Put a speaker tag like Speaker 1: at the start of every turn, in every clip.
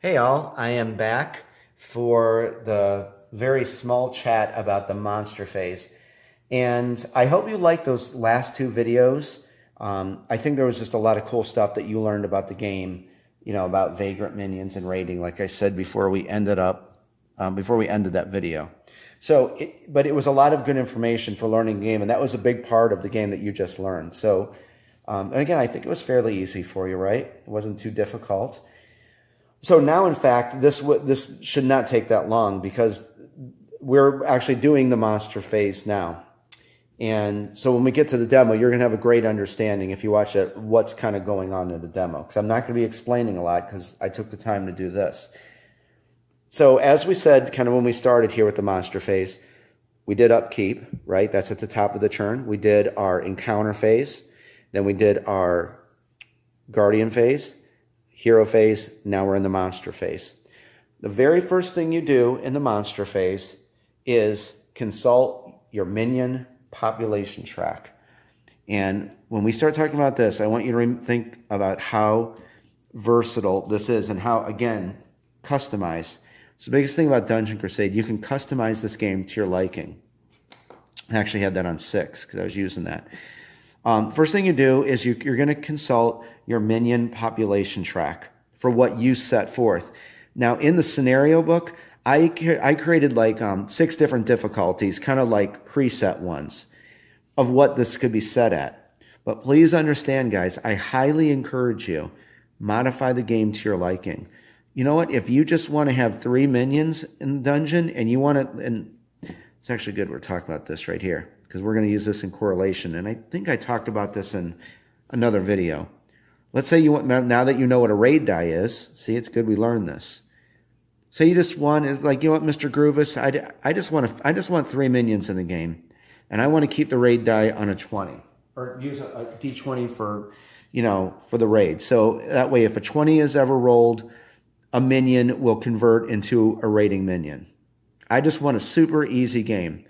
Speaker 1: Hey all, I am back for the very small chat about the monster phase. And I hope you liked those last two videos. I think there was just a lot of cool stuff that you learned about the game, about vagrant minions and raiding, like I said before we ended that video. But it was a lot of good information for learning the game, and that was a big part of the game that you just learned. So, and again, I think it was fairly easy for you, right? It wasn't too difficult. So now, in fact, this should not take that long because we're actually doing the monster phase now. And so when we get to the demo, you're going to have a great understanding if you watch it, what's kind of going on in the demo. Because I'm not going to be explaining a lot because I took the time to do this. So as we said, kind of when we started here with the monster phase, we did upkeep, right? That's at the top of the turn. We did our encounter phase. Then we did our guardian phase. Hero phase, now we're in the monster phase. The very first thing you do in the monster phase is consult your minion population track. And when we start talking about this, I want you to think about how versatile this is and how, again, customized. So the biggest thing about Dungeon Crusade, you can customize this game to your liking. I actually had that on 6 because I was using that. First thing you do is you're going to consult your minion population track for what you set forth. Now, in the scenario book, I created like 6 different difficulties, kind of like preset ones of what this could be set at. But please understand, guys, I highly encourage you, modify the game to your liking. You know what? If you just want to have 3 minions in the dungeon and you want to, and it's actually good we're talking about this right here, because we're going to use this in correlation. And I think I talked about this in another video. Let's say you want, now that you know what a raid die is, see, it's good we learned this. Say you just want, is like, you know what, Mr. Groovis, I just want 3 minions in the game. And I want to keep the raid die on a 20. Or use a D20 for, for the raid. So that way, if a 20 is ever rolled, a minion will convert into a raiding minion. I just want a super easy game.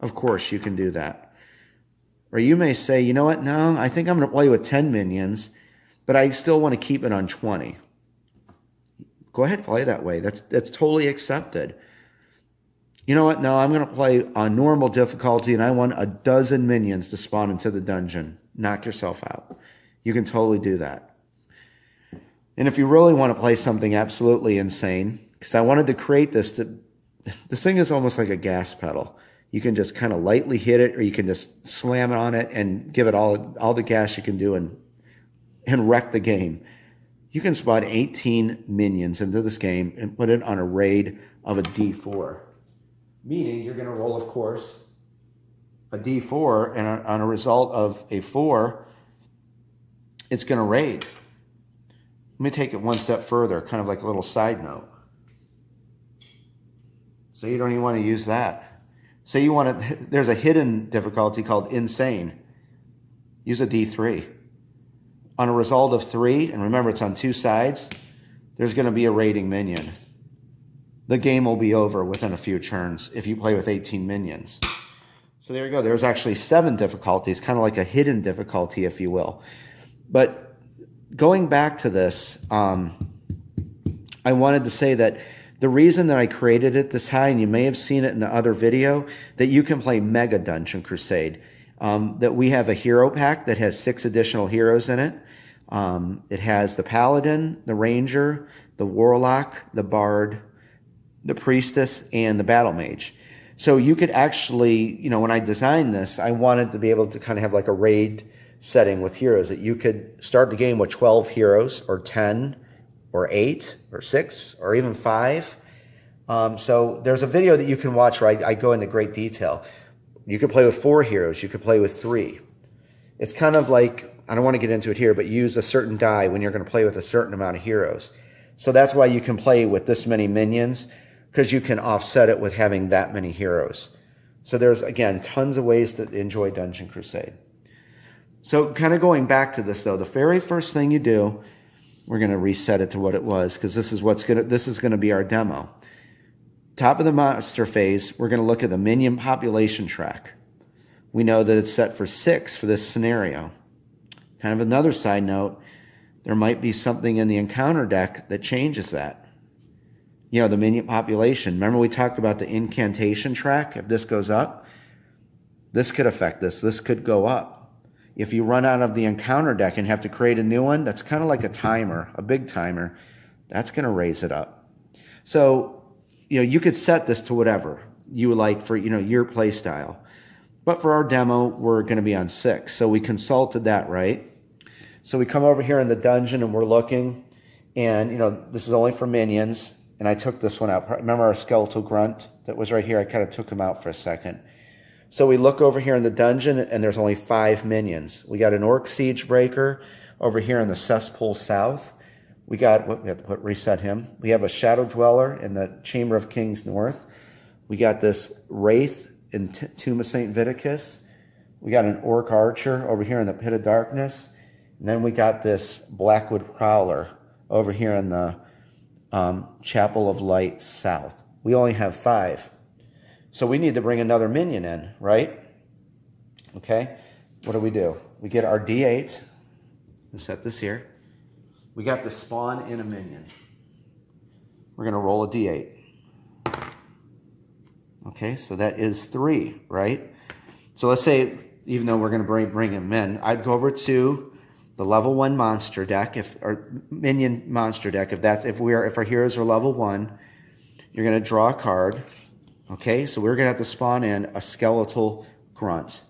Speaker 1: Of course, you can do that. Or you may say, you know what, no, I think I'm going to play with 10 minions, but I still want to keep it on 20. Go ahead and play that way. That's totally accepted. You know what, no, I'm going to play on normal difficulty, and I want a dozen minions to spawn into the dungeon. Knock yourself out. You can totally do that. And if you really want to play something absolutely insane, because I wanted to create this, this thing is almost like a gas pedal. You can just kind of lightly hit it, or you can just slam it on it and give it all the gas you can do and wreck the game. You can spawn 18 minions into this game and put it on a raid of a D4. Meaning you're going to roll, of course, a D4, and on a result of a 4, it's going to raid. Let me take it one step further, kind of like a little side note. So you don't even want to use that. Say you want to, there's a hidden difficulty called insane. Use a D3. On a result of 3, and remember it's on 2 sides, there's going to be a raiding minion. The game will be over within a few turns if you play with 18 minions. So there you go. There's actually 7 difficulties, kind of like a hidden difficulty, if you will. But going back to this, I wanted to say that the reason that I created it this high, and you may have seen it in the other video, that you can play Mega Dungeon Crusade. That we have a hero pack that has 6 additional heroes in it. It has the Paladin, the Ranger, the Warlock, the Bard, the Priestess, and the Battle Mage. So you could actually, when I designed this, I wanted to be able to kind of have like a raid setting with heroes, that you could start the game with 12 heroes, or 10, or 8, or 6, or even 5. So there's a video that you can watch where I go into great detail. You could play with 4 heroes. You could play with 3. It's kind of like, I don't want to get into it here, but use a certain die when you're going to play with a certain amount of heroes. So that's why you can play with this many minions, because you can offset it with having that many heroes. So there's, again, tons of ways to enjoy Dungeon Crusade. So kind of going back to this, though, the very first thing you do, we're going to reset it to what it was, because this is going to be our demo. Top of the monster phase, we're going to look at the minion population track. We know that it's set for 6 for this scenario. Kind of another side note, there might be something in the encounter deck that changes that. the minion population. Remember we talked about the incantation track? If this goes up, this could affect this. This could go up. If you run out of the encounter deck and have to create a new one, that's kind of like a timer, a big timer. That's going to raise it up. So, you could set this to whatever you would like for, your play style. But for our demo, we're going to be on 6. So we consulted that, right? So we come over here in the dungeon and we're looking, and, this is only for minions. And I took this one out. Remember our skeletal grunt that was right here? I kind of took him out for a second. So we look over here in the dungeon, and there's only 5 minions. We got an Orc Siege Breaker over here in the Cesspool South. We have to reset him. We have a Shadow Dweller in the Chamber of Kings North. We got this Wraith in Tomb of St. Viticus. We got an Orc Archer over here in the Pit of Darkness. And then we got this Blackwood Prowler over here in the Chapel of Light South. We only have 5. So we need to bring another minion in, right? Okay. What do? We get our D8. Let's set this here. We got to spawn in a minion. We're going to roll a D8. Okay, so that is 3, right? So let's say, even though we're going to bring him in, I'd go over to the level 1 monster deck, or minion monster deck. If our heroes are level 1, you're going to draw a card. Okay, so we're going to have to spawn in a skeletal grunt.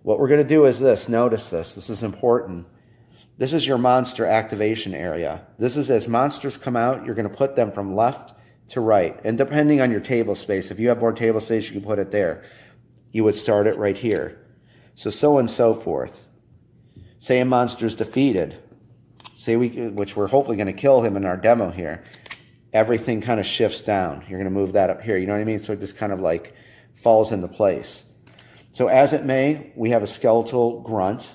Speaker 1: What we're going to do is this. Notice this. This is important. This is your monster activation area. This is as monsters come out, you're going to put them from left to right. And depending on your table space, if you have more table space, you can put it there. You would start it right here. So and so forth. Say a monster's defeated. Which we're hopefully going to kill him in our demo here. Everything kind of shifts down. You're going to move that up here. You know what I mean? So it just kind of like falls into place. So as it may, we have a skeletal grunt.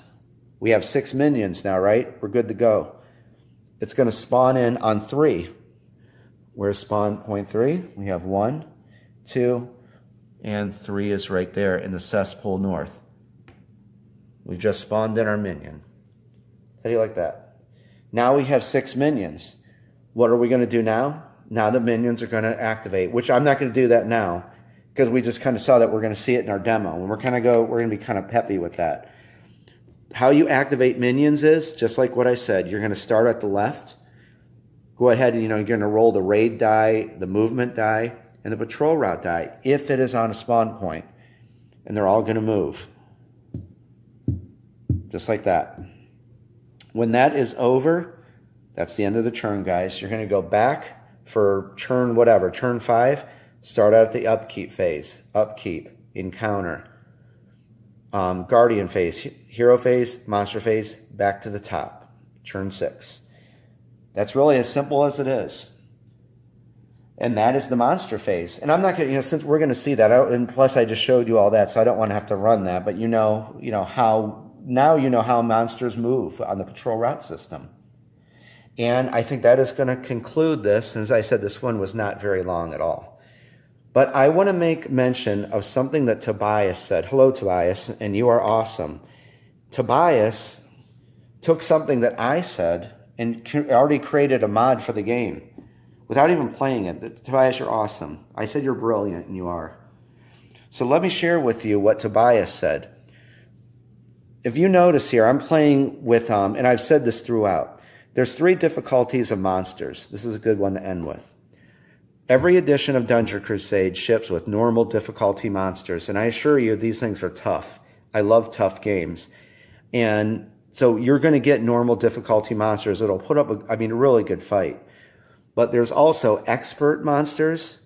Speaker 1: We have 6 minions now, right? We're good to go. It's going to spawn in on 3. Where's spawn point 3? We have 1, 2, and 3 is right there in the Cesspool North. We just spawned in our minion. How do you like that? Now we have 6 minions. What are we going to do now? Now the minions are going to activate, which I'm not going to do that now because we just kind of saw that we're going to see it in our demo. And we're going to be kind of peppy with that. How you activate minions is, just like what I said, you're going to start at the left. Go ahead and, you're going to roll the raid die, the movement die, and the patrol route die, if it is on a spawn point. And they're all going to move. Just like that. When that is over, that's the end of the turn, guys. You're going to go back for turn whatever, turn 5, start out at the upkeep phase. Upkeep, encounter, guardian phase, hero phase, monster phase, back to the top. Turn 6. That's really as simple as it is. And that is the monster phase. And I'm not going to, since we're going to see that, and plus I just showed you all that, so I don't want to have to run that, but now you know how monsters move on the patrol route system. And I think that is going to conclude this. As I said, this one was not very long at all. But I want to make mention of something that Tobias said. Hello, Tobias, and you are awesome. Tobias took something that I said and already created a mod for the game without even playing it. Tobias, you're awesome. I said you're brilliant, and you are. So let me share with you what Tobias said. If you notice here, I'm playing with, and I've said this throughout, there's 3 difficulties of monsters. This is a good one to end with. Every edition of Dungeon Crusade ships with normal difficulty monsters, and I assure you these things are tough. I love tough games. And so you're going to get normal difficulty monsters. It'll put up, a really good fight. But there's also expert monsters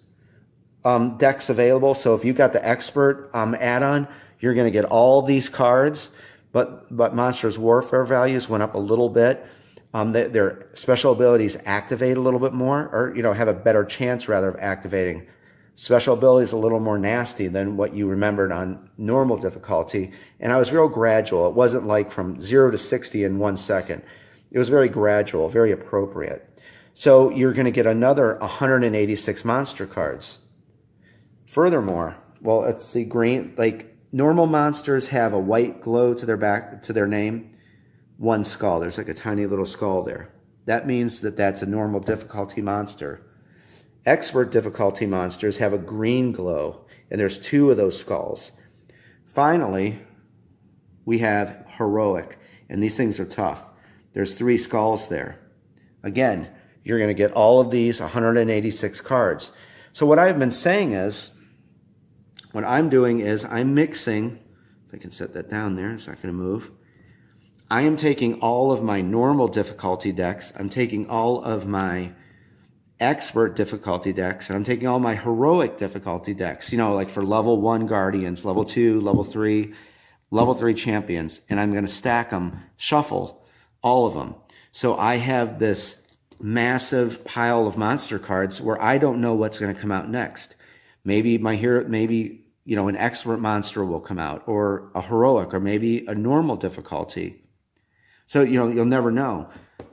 Speaker 1: decks available. So if you got the expert add-on, you're going to get all these cards. But Monsters Warfare values went up a little bit. Their special abilities activate a little bit more, or have a better chance rather of activating. Special abilities a little more nasty than what you remembered on normal difficulty, and I was real gradual. It wasn't like from 0 to 60 in 1 second. It was very gradual, very appropriate. So you're going to get another 186 monster cards. Furthermore, well, let's see, green, like normal monsters have a white glow to their back, to their name. 1 skull. There's like a tiny little skull there. That means that that's a normal difficulty monster. Expert difficulty monsters have a green glow, and there's 2 of those skulls. Finally, we have heroic, and these things are tough. There's 3 skulls there. Again, you're going to get all of these 186 cards. So what I've been saying is, what I'm doing is I'm mixing, if I can set that down there, it's not going to move. I am taking all of my normal difficulty decks, I'm taking all of my expert difficulty decks, and I'm taking all my heroic difficulty decks, you know, like for level 1 guardians, level 2, level 3 champions, and I'm going to stack them, shuffle all of them. So I have this massive pile of monster cards where I don't know what's going to come out next. Maybe my hero, maybe, you know, an expert monster will come out, or a heroic, or maybe a normal difficulty. So, you know, you'll never know.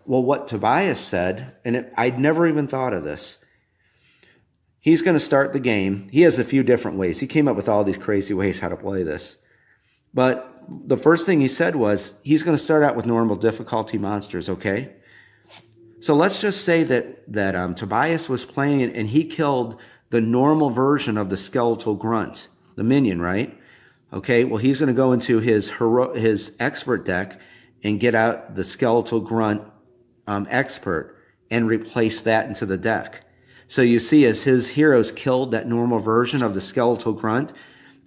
Speaker 1: Well, what Tobias said, and I'd never even thought of this, he's going to start the game. He has a few different ways. He came up with all these crazy ways how to play this. But the first thing he said was, he's going to start out with normal difficulty monsters, okay? So let's just say that Tobias was playing it, and he killed the normal version of the skeletal grunt, the minion, right? Okay, well, he's going to go into his expert deck and get out the skeletal grunt expert and replace that into the deck. So you see, as his heroes killed that normal version of the skeletal grunt,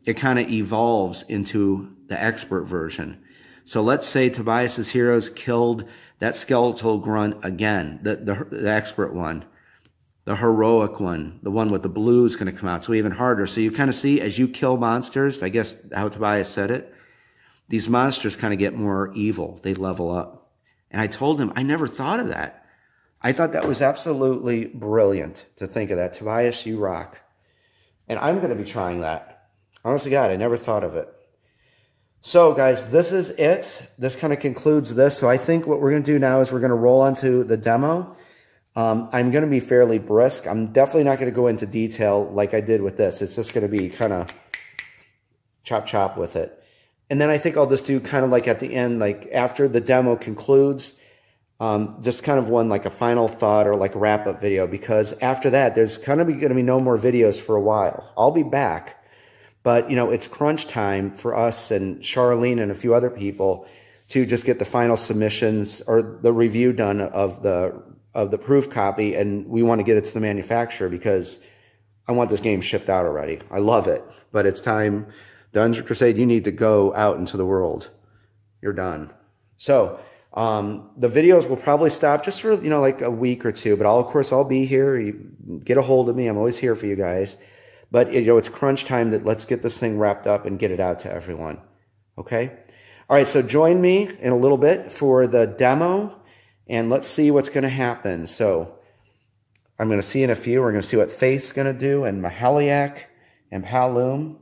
Speaker 1: it kind of evolves into the expert version. So let's say Tobias's heroes killed that skeletal grunt again, the expert one, the heroic one, the one with the blue is going to come out, so even harder. So you kind of see, as you kill monsters, I guess how Tobias said it, these monsters kind of get more evil. They level up. And I told him, I never thought of that. I thought that was absolutely brilliant to think of that. Tobias, you rock. And I'm going to be trying that. Honestly, God, I never thought of it. So, guys, this is it. This kind of concludes this. So I think what we're going to do now is we're going to roll onto the demo. I'm going to be fairly brisk. I'm definitely not going to go into detail like I did with this. It's just going to be kind of chop with it. And then I think I'll just do kind of like at the end, like after the demo concludes, just kind of one like a final thought or like a wrap-up video, because after that, there's kind of going to be no more videos for a while. I'll be back, but, you know, it's crunch time for us and Charlene and a few other people to just get the final submissions or the review done of the proof copy, and we want to get it to the manufacturer because I want this game shipped out already. I love it, but it's time. Dungeon Crusade, you need to go out into the world. You're done. So, the videos will probably stop just for, you know, like a week or two, but of course, I'll be here. You get a hold of me. I'm always here for you guys. But, you know, it's crunch time. That let's get this thing wrapped up and get it out to everyone. Okay? All right, so join me in a little bit for the demo, and let's see what's going to happen. So, I'm going to see in a few. We're going to see what Faith's going to do, and Mahaliak, and Palum,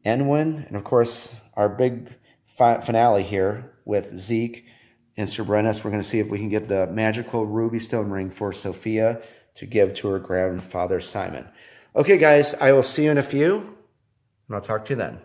Speaker 1: Enwin, and of course, our big finale here with Zeke and Sir Brennis. We're going to see if we can get the magical ruby stone ring for Sophia to give to her grandfather Simon. Okay, guys, I will see you in a few, and I'll talk to you then.